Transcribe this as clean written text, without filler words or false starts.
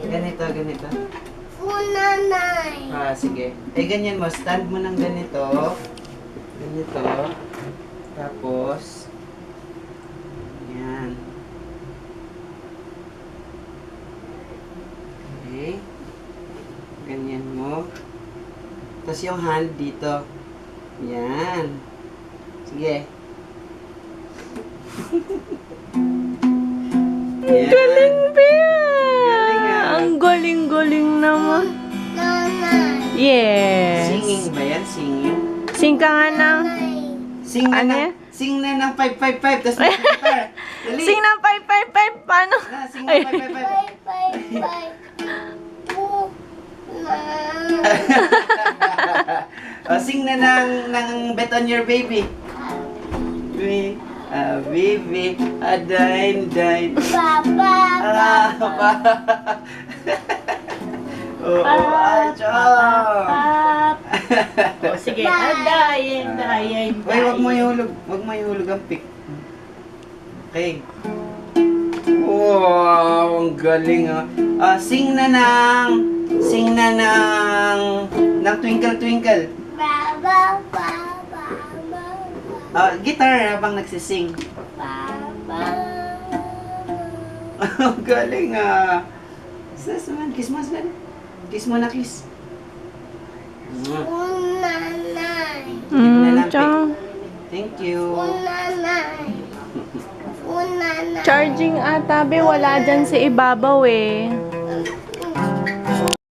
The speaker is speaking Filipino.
Ganito, ganito. Nanay. Sige. Ganyan mo. Stand mo ng ganito. Ganito. Tapos, yan. Okay. Ganyan mo. Tapos yung hand dito. Yan. Sige. Yan. Galing, Bea! Galing, ah. Ang galing-galing naman. Nanay. Yes. Singing ba yan? Singing? Sing ka nga ng... Sing na Ano ng, yan? sing na ng 555. Tapos mag-guitar. Dali. Sing ng 555. Paano? Sing Ay. ng 555. Bye. Sing na ng Bet on Your Baby. Baby, dine. Papa. Pa. Chong. O, sige. Dayan. Uy, wag mo ihulog ang pick. Okay. Wow, ang galing sing na ng Twinkle Twinkle. Baba. Guitar habang nagsising. Baba. Ang galing Sis man, kiss mo sila. Kiss mo na, kiss. Nanay. Chong. Thank you. Nanay. Charging ata, Be. Wala dyan sa ibabaw eh.